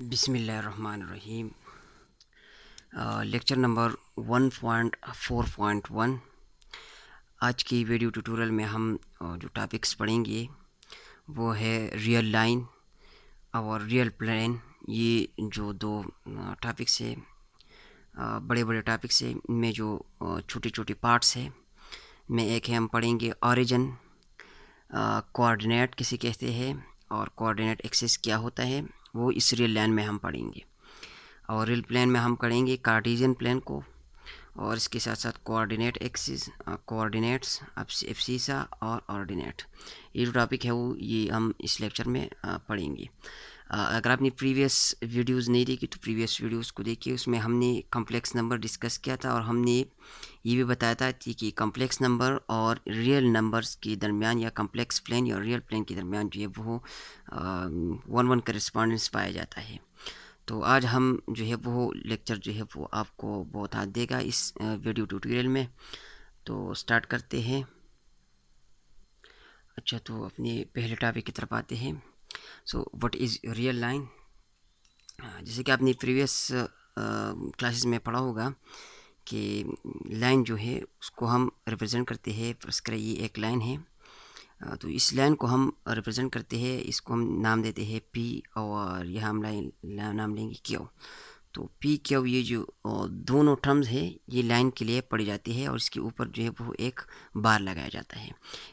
बिस्मिल्लाहिर्रहमानिर्रहीम। Lecture number 1.4.1। आज की वीडियो ट्यूटोरियल में हम जो टॉपिक्स पढ़ेंगे वो है रियल लाइन और रियल प्लेन। ये जो दो टॉपिक्स है, बड़े बड़े टॉपिक्स है। इनमें जो छोटे छोटे पार्ट्स है, में एक है हम पढ़ेंगे ओरिजिन, कोऑर्डिनेट किसे कहते हैं और कोऑर्डिनेट एक्सिस क्या होता है, वो इस रियल लाइन में हम पढ़ेंगे। और रियल प्लेन में हम पढ़ेंगे कार्टेशियन प्लेन को, और इसके साथ साथ कोऑर्डिनेट एक्सिस, कोऑर्डिनेट्स, एब्सीसा और ऑर्डिनेट। ये जो टॉपिक है वो ये हम इस लेक्चर में पढ़ेंगे। अगर आपने प्रीवियस वीडियोस नहीं देखी तो प्रीवियस वीडियोस को देखिए। उसमें हमने कॉम्प्लेक्स नंबर डिस्कस किया था और हमने ये भी बताया था कि कॉम्प्लेक्स नंबर और रियल नंबर्स के दरमियान या कॉम्प्लेक्स प्लेन या रियल प्लेन के दरमियान जो है वो 1-1 करेस्पॉन्डेंस पाया जाता है। तो आज हम जो है वो लेक्चर जो है वो आपको बहुत हाथ देगा इस वीडियो ट्यूटोरियल में। तो स्टार्ट करते हैं। अच्छा, तो अपने पहले टॉपिक की तरफ आते हैं। So what is real line. जैसे कि आपने प्रीवियस क्लासेस में पढ़ा होगा कि लाइन जो है उसको हम रिप्रेजेंट करते हैं। फर्स्ट करें ये एक लाइन है, तो इस लाइन को हम रिप्रेजेंट करते हैं, इसको हम नाम देते हैं पी, और यहाँ हम लाइन नाम लेंगे क्यू। तो पी क्यू ये जो दोनों टर्म्स है ये लाइन के लिए पढ़ी जाती है और इसके ऊपर जो है वो एक बार लगाया जाता है।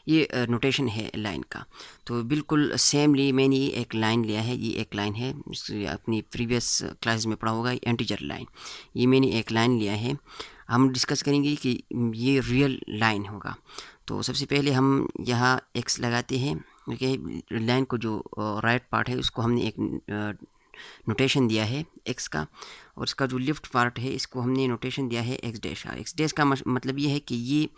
ये नोटेशन है लाइन का। तो बिल्कुल सेमली मैंने ये एक लाइन लिया है, ये एक लाइन है, अपनी प्रीवियस क्लास में पढ़ा होगा इंटीजर लाइन। ये मैंने एक लाइन लिया है। हम डिस्कस करेंगे कि ये रियल लाइन होगा। तो सबसे पहले हम यहाँ एक्स लगाते हैं। ओके, लाइन को जो राइट पार्ट है उसको हमने एक नोटेशन दिया है एक्स का, और इसका जो लेफ्ट पार्ट है इसको हमने नोटेशन दिया है एक्स डैश का। एक्स डैश का मतलब ये है कि ये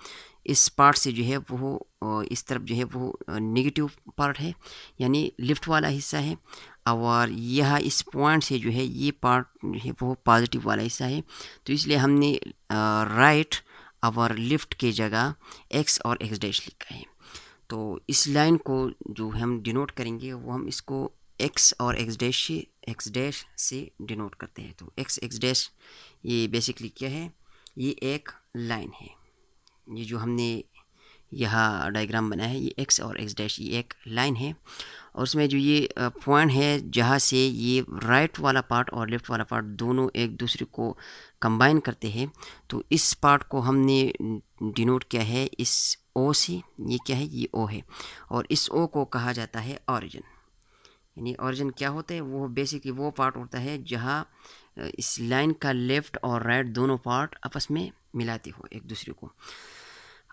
इस पार्ट से जो है वो इस तरफ जो है वो नेगेटिव पार्ट है, यानी लेफ्ट वाला हिस्सा है, और यह इस पॉइंट से जो है ये पार्ट जो है वो पॉजिटिव वाला हिस्सा है। तो इसलिए हमने राइट और लेफ्ट के जगह एक्स और एक्स डैश लिखा है। तो इस लाइन को जो हम डिनोट करेंगे वो हम इसको एक्स और एक्स डैश से डिनोट करते हैं। तो एक्स एक्स डैश ये बेसिकली क्या है, ये एक लाइन है। ये जो हमने यहाँ डायग्राम बनाया है ये एक्स और एक्स डैश ये एक लाइन है, और उसमें जो ये पॉइंट है जहाँ से ये राइट वाला पार्ट और लेफ्ट वाला पार्ट दोनों एक दूसरे को कंबाइन करते हैं। तो इस पार्ट को हमने डिनोट किया है इस ओ से। ये क्या है, ये ओ है, और इस ओ को कहा जाता है ओरिजिन। यानी ओरिजिन क्या होता है, वो बेसिकली वो पार्ट होता है जहाँ इस लाइन का लेफ्ट और राइट दोनों पार्ट आपस में मिलाते हो एक दूसरे को।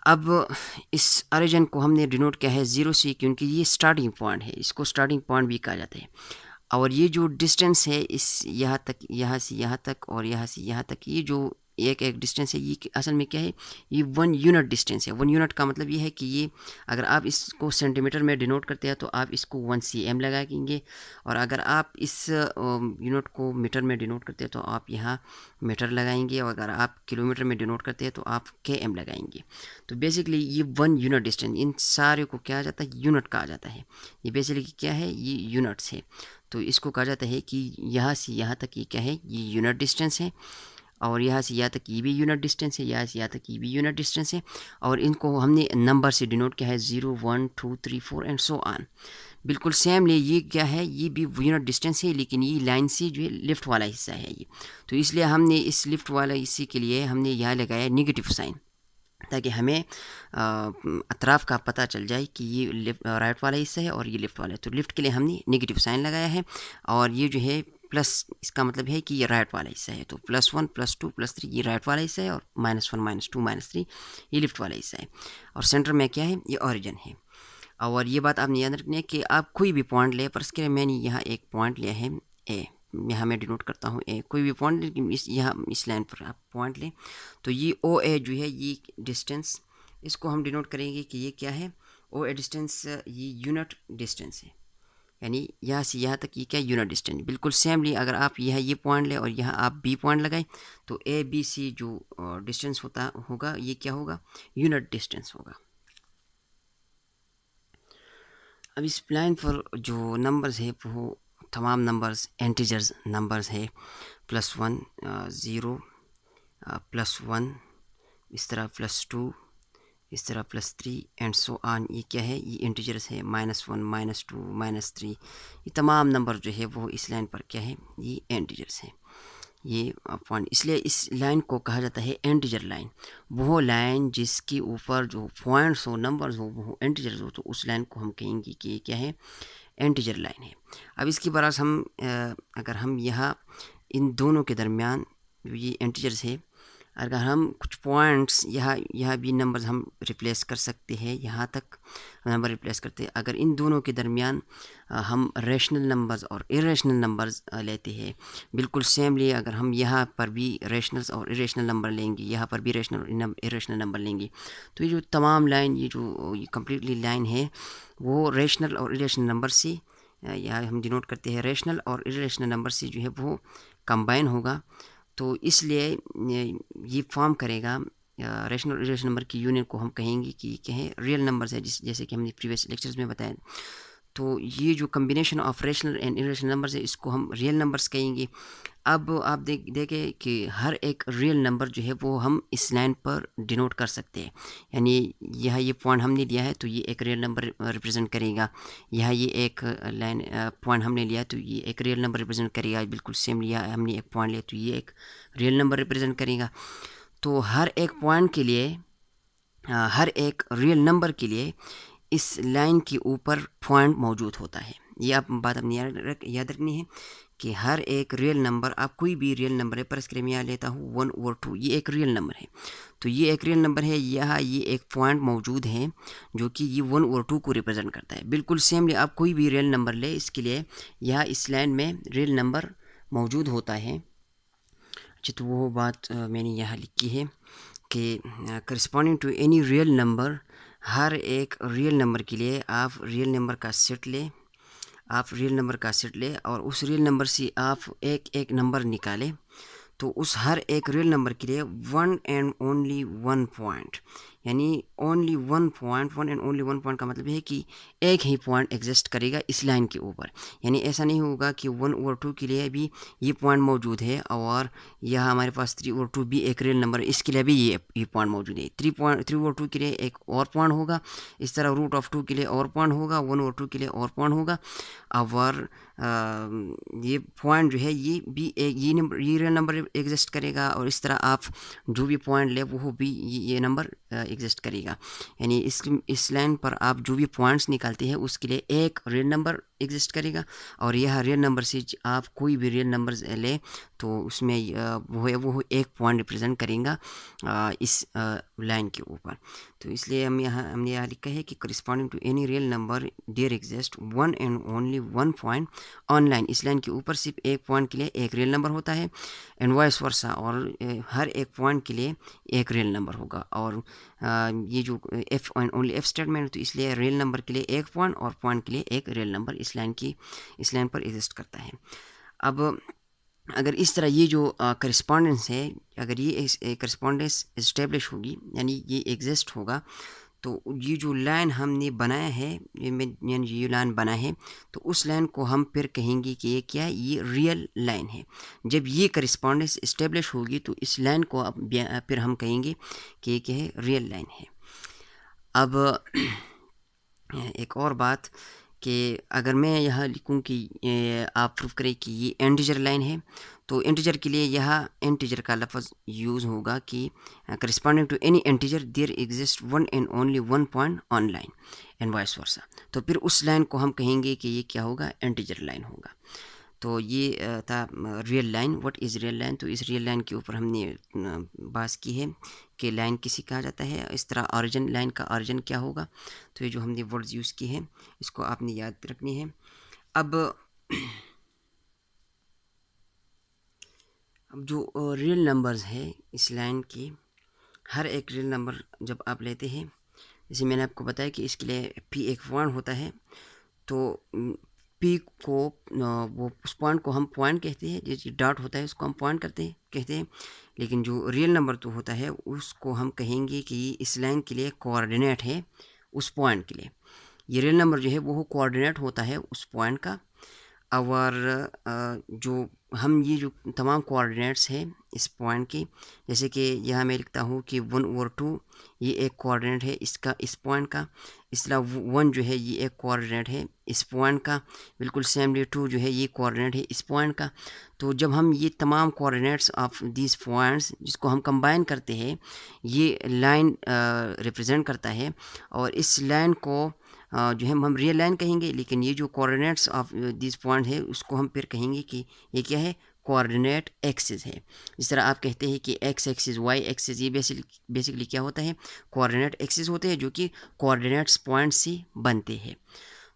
अब इस ओरिजिन को हमने डिनोट किया है 0 से, क्योंकि ये स्टार्टिंग पॉइंट है, इसको स्टार्टिंग पॉइंट भी कहा जाता है। और ये जो डिस्टेंस है इस यहाँ तक, यहाँ से यहाँ तक और यहाँ से यहाँ तक, ये जो एक एक डिस्टेंस है ये असल में क्या है, ये 1 यूनिट डिस्टेंस है। 1 यूनिट का मतलब ये है कि ये अगर आप इसको सेंटीमीटर में डिनोट करते हैं तो आप इसको 1 cm लगाएंगे, और अगर आप इस यूनिट को मीटर में डिनोट करते हैं तो आप यहाँ मीटर लगाएंगे, और अगर आप किलोमीटर में डिनोट करते हैं तो आप km लगाएंगे। तो बेसिकली ये 1 यूनिट डिस्टेंस, इन सारे को क्या जाता है, यूनिट कहा जाता है। ये बेसिकली क्या है, ये यूनिट्स है। तो इसको कहा जाता है कि यहाँ से यहाँ तक ये क्या है, ये यूनिट डिस्टेंस है, और यहाँ से यहाँ तक ये भी यूनिट डिस्टेंस है, यहाँ से यहाँ तक ये भी यूनिट डिस्टेंस है, और इनको हमने नंबर से डिनोट किया है 0 1 2 3 4 एंड सो ऑन। बिल्कुल सेम ये क्या है, ये भी यूनिट डिस्टेंस है, लेकिन ये लाइन से जो है लेफ्ट वाला हिस्सा है ये। तो इसलिए हमने इस लेफ्ट वाला हिस्से के लिए हमने यहाँ लगाया नेगेटिव साइन, ताकि हमें अतराफ़ का पता चल जाए कि ये लेफ्ट राइट वाला हिस्सा है और ये लेफ़्ट वाला है। तो लेफ़्ट के लिए हमने नेगेटिव साइन लगाया है, और ये जो है प्लस, इसका मतलब है कि ये राइट वाला हिस्सा है। तो +1 +2 +3 ये राइट वाला हिस्सा है, और -1 -2 -3 ये लेफ़्ट वाला हिस्सा है। और सेंटर में क्या है, ये ओरिजिन है। और ये बात आपने याद रखनी है कि आप कोई भी पॉइंट ले, पर इसके लिए मैंने यहाँ एक पॉइंट लिया है ए, यहाँ मैं डिनोट करता हूँ ए, कोई भी पॉइंट, लेकिन इस यहाँ इस लाइन पर आप पॉइंट लें। तो ये ओ ए जो है ये डिस्टेंस, इसको हम डिनोट करेंगे कि ये क्या है, ओ ए डिस्टेंस, ये यूनिट डिस्टेंस है। यानी यहाँ से यहाँ तक ये क्या, यूनिट डिस्टेंस। बिल्कुल सेमली अगर आप यहाँ ये पॉइंट लें और यहाँ आप बी पॉइंट लगाएं तो ए बी सी जो डिस्टेंस होगा ये क्या होगा, यूनिट डिस्टेंस होगा। अब इस लाइन पर जो नंबर्स है वो तमाम नंबर्स इंटीजर्स नंबर्स है, +1 0 +1, इस तरह +2, इस तरह +3 एंड सो ऑन। ये क्या है, ये इंटीजर्स है, -1 -2 -3, ये तमाम नंबर जो है वो इस लाइन पर क्या है, ये इंटीजर्स है, ये पॉइंट। इसलिए इस लाइन को कहा जाता है इंटीजर लाइन। वो लाइन जिसके ऊपर जो पॉइंट्स हो, नंबर्स हो, वो इंटीजर्स हो, तो उस लाइन को हम कहेंगे कि ये क्या है, इंटीजर लाइन है। अब इसकी बरस हम अगर हम यहाँ इन दोनों के दरमियान, ये इंटीजर्स है, अगर हम कुछ पॉइंट्स यहाँ भी नंबर्स हम रिप्लेस कर सकते हैं, यहाँ तक नंबर रिप्लेस करते हैं। अगर इन दोनों के दरमियान हम रेशनल नंबर्स और इरेशनल नंबर्स लेते हैं, बिल्कुल सेमली अगर हम यहाँ पर भी रेशनल्स और इरेशनल नंबर लेंगे, यहाँ पर भी रेशनल इरेशनल नंबर लेंगे, तो ये जो तमाम लाइन, ये जो ये कम्प्लीटली लाइन है, वो रेशनल और इरेशनल नंबर से, यहाँ हम डिनोट करते हैं रेशनल और इरेशनल नंबर से जो है वो कंबाइन होगा। तो इसलिए ये फॉर्म करेगा रेशनल और इरेशनल नंबर की यूनियन को हम कहेंगे कि क्या है, रियल नंबर्स है, जैसे कि हमने प्रीवियस लेक्चर्स में बताया। तो ये जो combination of rational and irrational numbers है, इसको हम रियल नंबर्स कहेंगे। अब आप देखें कि हर एक रियल नंबर जो है वो हम इस लाइन पर डिनोट कर सकते हैं। यानी यहाँ ये पॉइंट हमने लिया है तो ये एक रियल नंबर रिप्रेजेंट करेगा, यहाँ ये एक लाइन पॉइंट हमने लिया तो ये एक रियल नंबर रिप्रेजेंट करेगा, बिल्कुल सेम लिया हमने एक पॉइंट लिया तो ये एक रियल नंबर रिप्रेजेंट करेगा। तो हर एक पॉइंट के लिए, हर एक रियल नंबर के लिए इस लाइन के ऊपर पॉइंट मौजूद होता है। ये आप बात अपनी याद रखनी है कि हर एक रियल नंबर, आप कोई भी रियल नंबर है, पर इसके लिए मैं यहाँ लेता हूँ 1 और 2, ये एक रियल नंबर है, तो ये एक रियल नंबर है, यहाँ ये एक पॉइंट मौजूद है जो कि ये 1 और 2 को रिप्रेजेंट करता है। बिल्कुल सेमली आप कोई भी रियल नंबर ले, इसके लिए यहाँ इस लाइन में रियल नंबर मौजूद होता है। अच्छा, तो वो बात मैंने यहाँ लिखी है कि corresponding to any real number, हर एक रियल नंबर के लिए आप रियल नंबर का सेट लें, आप रियल नंबर का सेट लें और उस रियल नंबर से आप एक एक नंबर निकालें। तो उस हर एक रियल नंबर के लिए one and only one point, यानी only one point, one and only one point का मतलब है कि एक ही पॉइंट एग्जिस्ट करेगा इस लाइन के ऊपर। यानी ऐसा नहीं होगा कि 1 और 2 के लिए भी ये पॉइंट मौजूद है और यह हमारे पास 3 और 2 भी एक रियल नंबर है, इसके लिए भी ये पॉइंट मौजूद है। 3 और 2 के लिए एक और पॉइंट होगा, इस तरह रूट ऑफ 2 के लिए और पॉइंट होगा, 1 और 2 के लिए और पॉइंट होगा। और ये पॉइंट जो है ये भी एक ये रियल नंबर एग्जिस्ट करेगा और इस तरह आप जो भी पॉइंट ले वो भी ये नंबर एग्जिस्ट करेगा। यानी इस लाइन पर आप जो भी पॉइंट्स निकालते हैं उसके लिए एक रियल नंबर एग्जिस्ट करेगा और यह रियल नंबर से आप कोई भी रियल नंबर ले तो उसमें वो एक पॉइंट रिप्रेजेंट करेगा इस लाइन के ऊपर। तो इसलिए हमने यहाँ लिखा है कि corresponding to any real number there exist one and only one point on line. इस लाइन के ऊपर सिर्फ एक पॉइंट के लिए एक रियल नंबर होता है एंड वाइस वर्सा, और हर एक पॉइंट के लिए एक रियल नंबर होगा। और ये जो F and only F statement है तो इसलिए रियल नंबर के लिए एक पॉइंट और पॉइंट के लिए एक रियल नंबर इस लाइन पर एग्जिस्ट करता है। अब अगर इस तरह ये जो करस्पॉन्डेंस है, अगर ये करस्पॉन्डेंस इस्टेब्लिश होगी यानी ये एग्जिस्ट होगा, तो ये जो लाइन हमने बनाया है, यानी ये लाइन बना है, तो उस लाइन को हम फिर कहेंगे कि ये क्या है, ये रियल लाइन है। जब ये करस्पॉन्डेंस इस्टेब्लिश होगी तो इस लाइन को अब फिर हम कहेंगे कि ये क्या है, रियल लाइन है। अब एक और बात कि अगर मैं यहाँ लिखूँ कि आप प्रूफ करें कि ये इंटीजर लाइन है, तो इंटीजर के लिए यहाँ इंटीजर का लफ्ज़ यूज़ होगा कि corresponding to any integer there exist one and only one point on line and vice versa. तो फिर उस लाइन को हम कहेंगे कि ये क्या होगा, इंटीजर लाइन होगा। तो ये था real line. What is real line? तो इस रियल लाइन के ऊपर हमने बात की है कि लाइन किसी कहा जाता है। इस तरह ऑरिजिन, लाइन का ऑरिजिन क्या होगा, तो ये जो हमने वर्ड्स यूज़ किए हैं इसको आपने याद रखनी है। अब जो रियल नंबर्स है इस लाइन की, हर एक रियल नंबर जब आप लेते हैं, जैसे मैंने आपको बताया कि इसके लिए पी एक पॉइंट होता है, तो पी को वो उस पॉइंट को हम पॉइंट कहते हैं, जैसे डॉट होता है उसको हम पॉइंट कहते हैं। लेकिन जो रियल नंबर तो होता है उसको हम कहेंगे कि इस लाइन के लिए कोऑर्डिनेट है उस पॉइंट के लिए। ये रियल नंबर जो है वो कोऑर्डिनेट होता है उस पॉइंट का। और जो हम ये जो तमाम कोऑर्डिनेट्स हैं इस पॉइंट के, जैसे कि यहाँ मैं लिखता हूँ कि 1/2 ये एक कोऑर्डिनेट है इसका, इस पॉइंट का। इस तरह 1 जो है ये एक कोऑर्डिनेट है इस पॉइंट का, बिल्कुल सेमली 2 जो है ये कोऑर्डिनेट है इस पॉइंट का। तो जब हम ये तमाम कोऑर्डिनेट्स ऑफ दीज पॉइंट्स जिसको हम कंबाइन करते हैं, ये लाइन रिप्रेजेंट करता है। और इस लाइन को जो है हम रियल लाइन कहेंगे, लेकिन ये जो कोऑर्डिनेट्स ऑफ दिस पॉइंट है उसको हम फिर कहेंगे कि ये क्या है, कोऑर्डिनेट एक्सिस है। इस तरह आप कहते हैं कि एक्स एक्सिस, वाई एक्सिस, ये बेसिकली क्या होता है, कोऑर्डिनेट एक्सिस होते हैं जो कि कोऑर्डिनेट्स पॉइंट से बनते हैं।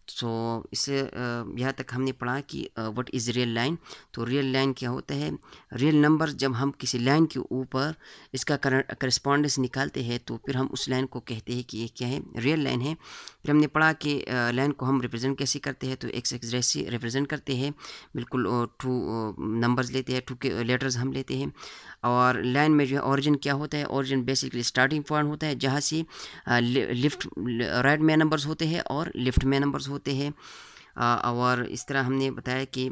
सो इससे यहाँ तक हमने पढ़ा कि व्हाट इज़ रियल लाइन। तो रियल लाइन क्या होता है, रियल नंबर जब हम किसी लाइन के ऊपर इसका करस्पॉन्डेंस निकालते हैं तो फिर हम उस लाइन को कहते हैं कि ये क्या है, रियल लाइन है। फिर हमने पढ़ा कि लाइन को हम रिप्रेजेंट कैसे करते हैं, तो एक्स एक्स से रिप्रेजेंट करते हैं, बिल्कुल 2 नंबर्स लेते हैं, 2 के लेटर्स हम लेते हैं। और लाइन में जो है ओरिजिन क्या होता है, ओरिजिन बेसिकली स्टार्टिंग पॉइंट होता है जहाँ से लिफ्ट राइट में नंबर्स होते हैं और लेफ्ट में नंबर्स होते हैं। और इस तरह हमने बताया कि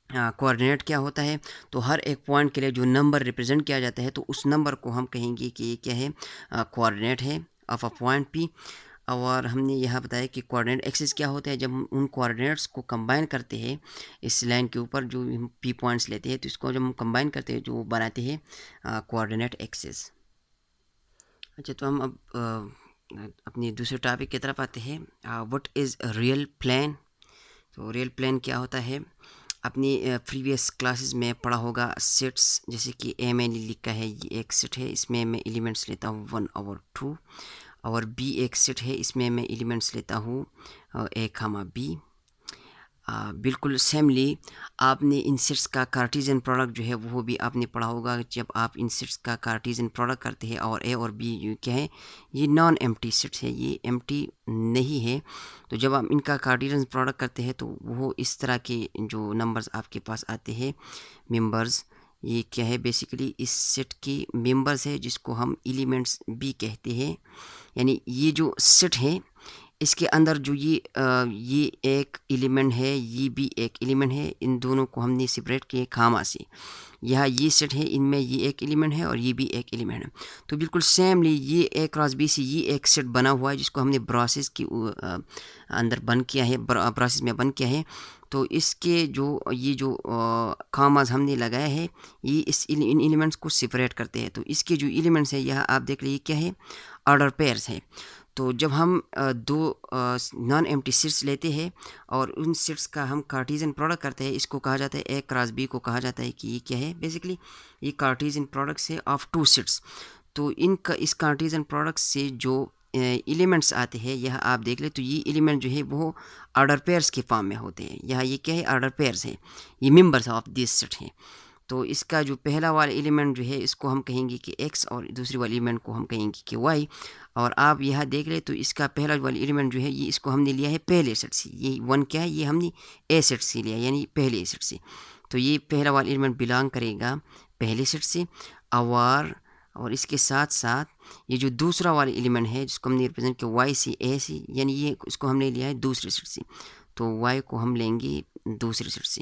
कोऑर्डिनेट क्या होता है, तो हर एक पॉइंट के लिए जो नंबर रिप्रेजेंट किया जाता है तो उस नंबर को हम कहेंगे कि ये क्या है, कोऑर्डिनेट है ऑफ अ पॉइंट पी। और हमने यह बताया कि कोऑर्डिनेट एक्सिस क्या होता है, जब हम उन कोऑर्डिनेट्स को कंबाइन करते हैं इस लाइन के ऊपर जो हम पी पॉइंट्स लेते हैं, तो इसको जब हम कंबाइन करते हैं जो बनाते हैं कोऑर्डिनेट एक्सिस। अच्छा, तो हम अब अपनी दूसरे टॉपिक की तरफ आते हैं, व्हाट इज़ रियल प्लान। तो रियल प्लान क्या होता है, अपनी प्रीवियस क्लासेस में पढ़ा होगा सेट्स, जैसे कि ए मैंने लिखा है ये एक सेट है, इसमें मैं एलिमेंट्स लेता हूँ 1/2। और बी एक सेट है, इसमें मैं एलिमेंट्स लेता हूँ ए खामा बी। बिल्कुल सेमली आपने इन सेट्स का कार्टेशियन प्रोडक्ट जो है वो भी आपने पढ़ा होगा। जब आप इन सेट्स का कार्टेशियन प्रोडक्ट करते हैं और ए और बी क्या है, ये नॉन एम्प्टी सेट्स है, ये एम्प्टी नहीं है। तो जब आप इनका कार्टेशियन प्रोडक्ट करते हैं तो वो इस तरह के जो नंबर्स आपके पास आते हैं, मेंबर्स, ये क्या है, बेसिकली इस सेट के मेंबर्स है जिसको हम एलिमेंट्स भी कहते हैं। यानी ये जो सेट है इसके अंदर जो ये एक एलिमेंट है, ये भी एक एलिमेंट है, इन दोनों को हमने सेपरेट किए खामा से। यहाँ ये सेट है, इनमें ये एक एलिमेंट है और ये भी एक एलिमेंट है। तो बिल्कुल सेमली ये ए क्रॉस बी से ये एक सेट बना हुआ है जिसको हमने ब्रासेस की अंदर बंद किया है, ब्रासेस में बंद किया है। तो इसके जो खामाज हमने लगाया है, ये इन एलिमेंट्स को सेपरेट करते हैं। तो इसके जो एलिमेंट्स है यहाँ आप देख लीजिए क्या है, ऑर्डर पेयर्स है। तो जब हम दो नॉन एम्प्टी सेट्स लेते हैं और उन सेट्स का हम कार्टेशियन प्रोडक्ट करते हैं, इसको कहा जाता है ए क्रॉस बी, को कहा जाता है कि ये क्या है, बेसिकली ये कार्टेशियन प्रोडक्ट है ऑफ 2 सेट्स। तो इनका इस कार्टेशियन प्रोडक्ट से जो एलिमेंट्स आते हैं, यह आप देख ले तो ये एलिमेंट जो है वो ऑर्डर पेयर्स के फॉर्म में होते हैं। यहाँ ये क्या है, ऑर्डर पेयर्स है, ये मेंबर्स ऑफ दिस सेट हैं। तो इसका जो पहला वाला एलिमेंट जो है इसको हम कहेंगे कि x और दूसरी वाले एलिमेंट को हम कहेंगे कि y। और आप यहाँ देख ले तो इसका पहला वाला एलिमेंट जो है ये इसको हमने लिया है पहले सेट से, ये 1 क्या है, ये हमने ए सेट से लिया, यानी पहले सेट से। तो ये पहला वाला एलिमेंट बिलोंग करेगा पहले सेट से। और इसके साथ साथ ये जो दूसरा वाला एलिमेंट है जिसको हमने रिप्रेजेंट किया y से ए से, यानी ये इसको हमने लिया है दूसरे सेट से, तो y को हम लेंगे दूसरे सेट से।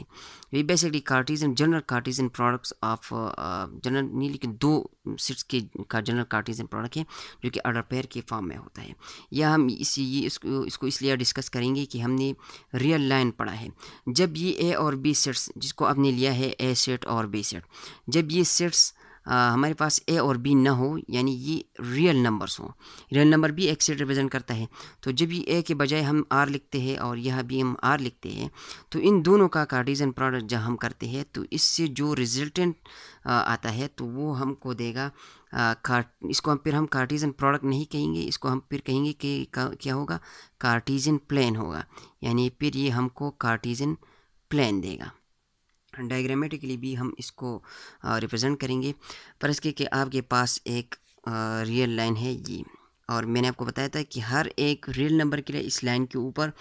ये basically Cartesian general Cartesian products of general नहीं, लेकिन दो सेट्स के का जनरल कार्टेशियन प्रोडक्ट है जो कि ऑर्डर पेयर के फॉर्म में होता है। या हम इसको इसलिए डिस्कस करेंगे कि हमने रियल लाइन पढ़ा है। जब ये ए और बी सेट्स जिसको आपने लिया है ए सेट और बी सेट, जब ये सेट्स हमारे पास ए और बी ना हो, यानी ये रियल नंबर्स हो, रियल नंबर भी एक सेट रिप्रेजेंट करता है। तो जब ये ए के बजाय हम आर लिखते हैं और यह भी हम आर लिखते हैं, तो इन दोनों का कार्टेशियन प्रोडक्ट जब हम करते हैं तो इससे जो रिजल्टेंट आता है तो वो हमको देगा इसको फिर हम कार्टेशियन प्रोडक्ट नहीं कहेंगे, इसको हम फिर कहेंगे कि क्या होगा, कार्टेशियन प्लेन होगा। यानी फिर ये हमको कार्टेशियन प्लेन देगा। डायग्रामेटिकली भी हम इसको रिप्रेजेंट करेंगे। पर इसके कि आपके पास एक रियल लाइन है ये, और मैंने आपको बताया था कि हर एक रियल नंबर के लिए इस लाइन के ऊपर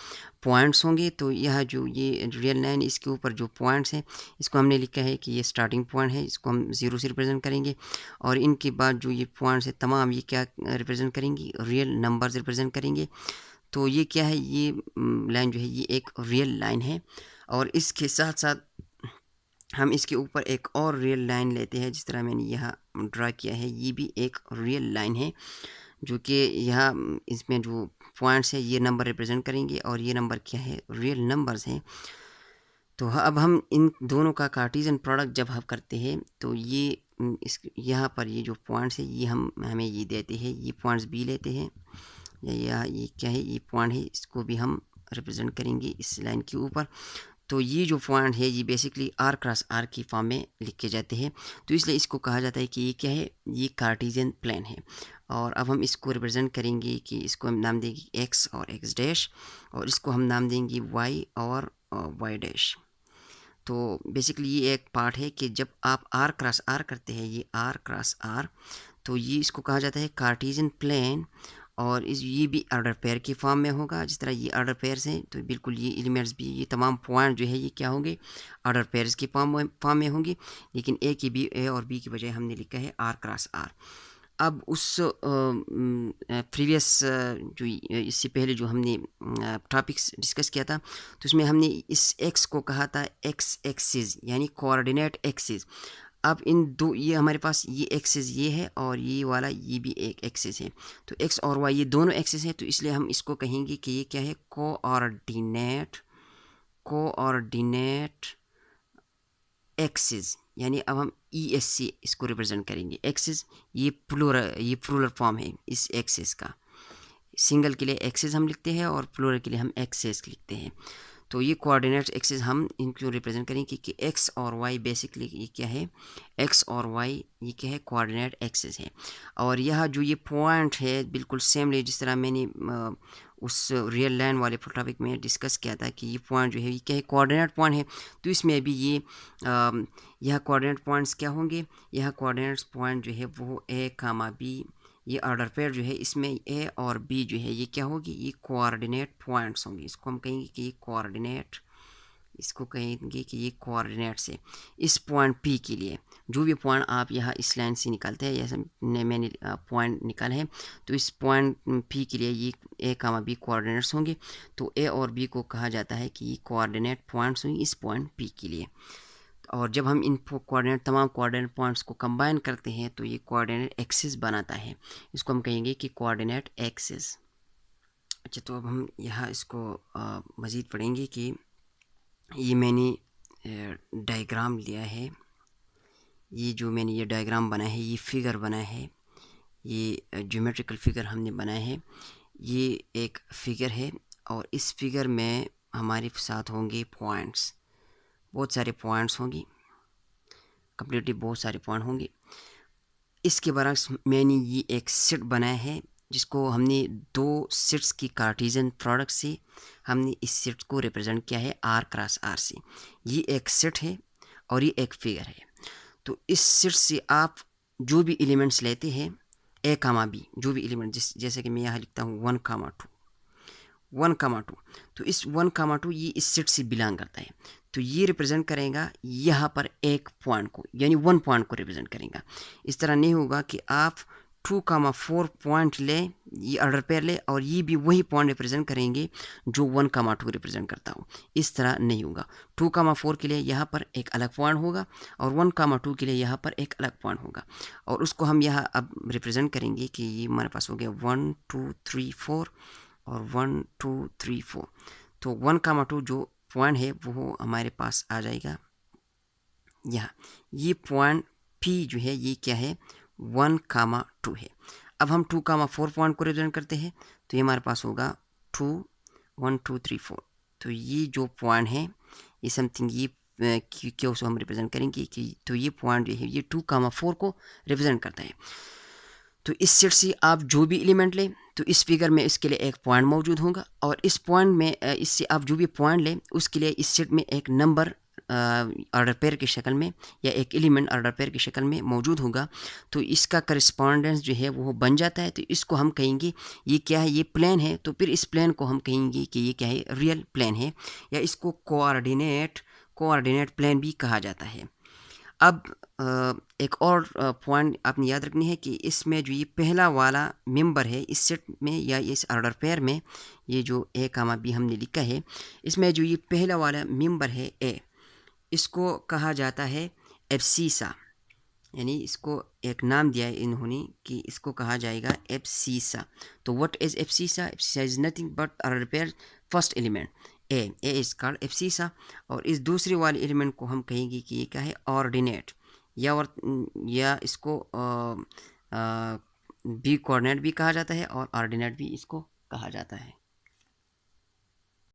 पॉइंट्स होंगे। तो यह जो ये रियल लाइन, इसके ऊपर जो पॉइंट्स हैं इसको हमने लिखा है कि ये स्टार्टिंग पॉइंट है, इसको हम 0 से रिप्रेजेंट करेंगे। और इनके बाद जो ये पॉइंट्स है तमाम ये क्या रिप्रेजेंट करेंगी, रियल नंबर्स रिप्रेजेंट करेंगे। तो ये क्या है, ये लाइन जो है ये एक रियल लाइन है। और इसके साथ साथ हम इसके ऊपर एक और रियल लाइन लेते हैं, जिस तरह मैंने यहाँ ड्रा किया है, ये भी एक रियल लाइन है, जो कि यहाँ इसमें जो पॉइंट्स है ये नंबर रिप्रेजेंट करेंगे और ये नंबर क्या है, रियल नंबर्स हैं। तो अब हम इन दोनों का कार्टेशियन प्रोडक्ट जब हम करते हैं तो ये इस यहाँ पर ये जो पॉइंट्स है ये हमें ये देते हैं, ये पॉइंट्स बी लेते हैं, या ये क्या है, ये पॉइंट है, इसको भी हम रिप्रेजेंट करेंगे इस लाइन के ऊपर। तो ये जो पॉइंट है ये बेसिकली आर क्रॉस आर की फॉर्म में लिखे जाते हैं, तो इसलिए इसको कहा जाता है कि ये क्या है, ये कार्टेशियन प्लेन है। और अब हम इसको रिप्रेजेंट करेंगे कि इसको हम नाम देंगे एक्स और एक्स डैश, और इसको हम नाम देंगे वाई और वाई डैश। तो बेसिकली ये एक पार्ट है कि जब आप आर क्रॉस आर करते हैं, ये आर क्रॉस आर, तो ये इसको कहा जाता है कार्टेशियन प्लेन, और ये भी ऑर्डर पेयर की फॉर्म में होगा। जिस तरह ये ऑर्डर पेयर्स हैं तो बिल्कुल ये एलिमेंट्स भी, ये तमाम पॉइंट जो है ये क्या होंगे, ऑर्डर पेयर्स की फॉर्म में होंगे, लेकिन ए और बी की बजाय हमने लिखा है आर क्रॉस आर। अब उस प्रीवियस जो इससे पहले जो हमने टॉपिक्स डिस्कस किया था, तो उसमें हमने इस एक्स को कहा था एक्स एक्सिस, यानी कोऑर्डिनेट एक्सिस। अब इन दो, ये हमारे पास ये एक्सिस ये है और ये वाला ये भी एक एक्सिस है, तो एक्स और वाई ये दोनों एक्सिस है, तो इसलिए हम इसको कहेंगे कि ये क्या है, कोऑर्डिनेट एक्सिस। यानी अब हम ई एस से इसको रिप्रेजेंट करेंगे। एक्सिस ये प्लूरल फॉर्म है इस एक्सिस का। सिंगल के लिए एक्सिस हम लिखते हैं और प्लूरल के लिए हम एक्सिस लिखते हैं। तो ये कोऑर्डिनेट एक्सिस हम इनको रिप्रेजेंट करेंगे कि एक्स और वाई बेसिकली ये क्या है, एक्स और वाई ये क्या है, कोऑर्डिनेट एक्सिस है। और यह जो ये पॉइंट है बिल्कुल सेमली जिस तरह मैंने उस रियल लाइन वाले टॉपिक में डिस्कस किया था कि ये पॉइंट जो है ये क्या है, कोऑर्डिनेट पॉइंट है, तो इसमें भी ये यह कोऑर्डिनेट पॉइंट्स क्या होंगे, यह कोऑर्डिनेट पॉइंट जो है वो ए कामा बी, ये ऑर्डर पेयर जो है इसमें ए और बी जो है ये क्या होगी, ये कोऑर्डिनेट पॉइंट्स होंगे। इसको हम कहेंगे कि ये कोऑर्डिनेट, इसको कहेंगे कि ये कोऑर्डिनेट से इस पॉइंट पी के लिए जो भी पॉइंट आप यहाँ इस लाइन से निकालते हैं, जैसे मैंने पॉइंट निकाले हैं, तो इस पॉइंट पी के लिए ये ए कामा बी कोऑर्डिनेट्स होंगे। तो ए और बी को कहा जाता है कि ये कोऑर्डिनेट पॉइंट्स होंगे इस पॉइंट पी के लिए। और जब हम इन तमाम कोऑर्डिनेट पॉइंट्स को कंबाइन करते हैं तो ये कोऑर्डिनेट एक्सिस बनाता है, इसको हम कहेंगे कि कोऑर्डिनेट एक्सिस। अच्छा, तो अब हम यहाँ इसको मज़ीद पढ़ेंगे कि ये मैंने डायग्राम लिया है, ये जो मैंने ये डायग्राम बनाया है, ये फिगर बनाया है, ये ज्योमेट्रिकल फिगर हमने बनाया है। ये एक फिगर है और इस फिगर में हमारे साथ होंगे पॉइंट्स, बहुत सारे पॉइंट्स होंगे, कंप्लीटली बहुत सारे पॉइंट होंगे। इसके बरक्स मैंने ये एक सेट बनाया है जिसको हमने दो सेट्स की कार्टेशियन प्रोडक्ट से हमने इस सेट को रिप्रेजेंट किया है आर क्रॉस आर से। ये एक सेट है और ये एक फिगर है। तो इस सेट से आप जो भी एलिमेंट्स लेते हैं ए कामा बी, जो भी एलिमेंट जैसे कि मैं यहाँ लिखता हूँ 1, 2, तो इस 1, 2 ये इस सेट से बिलोंग करता है, तो ये रिप्रेजेंट करेगा यहाँ पर एक पॉइंट को, यानी 1 पॉइंट को रिप्रेजेंट करेगा। इस तरह नहीं होगा कि आप 2, 4 पॉइंट ले, ये ऑर्डर पेयर ले और ये भी वही पॉइंट रिप्रेजेंट करेंगे जो 1, 2 रिप्रेजेंट करता हो। इस तरह नहीं होगा। 2, 4 के लिए यहाँ पर एक अलग पॉइंट होगा और 1, 2 के लिए यहाँ पर एक अलग पॉइंट होगा, और उसको हम यहाँ अब रिप्रेजेंट करेंगे कि ये हमारे पास हो गया 1, 2, 3, 4 और 1, 2, 3, 4। तो 1, 2 जो पॉइंट है वो हमारे पास आ जाएगा यहाँ। ये पॉइंट P जो है ये क्या है, 1, 2 है। अब हम 2, 4 पॉइंट को रिप्रेजेंट करते हैं, तो ये हमारे पास होगा 2, 1, 2, 3, 4। तो ये जो पॉइंट है ये समथिंग ये क्या उसको हम रिप्रेजेंट करेंगे कि, तो ये पॉइंट जो है ये 2, 4 को रिप्रेजेंट करता है। तो इस सेट से आप जो भी एलिमेंट लें तो इस फिगर में इसके लिए एक पॉइंट मौजूद होगा, और इस पॉइंट में इससे आप जो भी पॉइंट लें उसके लिए इस सेट में एक नंबर ऑर्डर पेयर की शक्ल में या एक एलिमेंट ऑर्डर पेयर की शक्ल में मौजूद होगा। तो इसका करस्पॉन्डेंस जो है वो बन जाता है। तो इसको हम कहेंगे ये क्या है, ये प्लेन है, तो फिर इस प्लेन को हम कहेंगे कि ये क्या है, रियल प्लेन है, या इसको कोऑर्डिनेट प्लेन भी कहा जाता है। अब एक और पॉइंट आपने याद रखनी है कि इसमें जो ये पहला वाला मेंबर है इस सेट में या इस ऑर्डर पेयर में, ये जो ए कामा बी हमने लिखा है, इसमें जो ये पहला वाला मेंबर है ए, इसको कहा जाता है एब्सिसा, यानी इसको एक नाम दिया है इन्होंने कि इसको कहा जाएगा एब्सिसा। तो what is abscissa? Abscissa is nothing but order pair first element A is called abscissa. और इस दूसरे वाले एलिमेंट को हम कहेंगे कि ये क्या है? ऑर्डिनेट, या इसको बी कोऑर्डिनेट भी कहा जाता है और ऑर्डिनेट भी इसको कहा जाता है।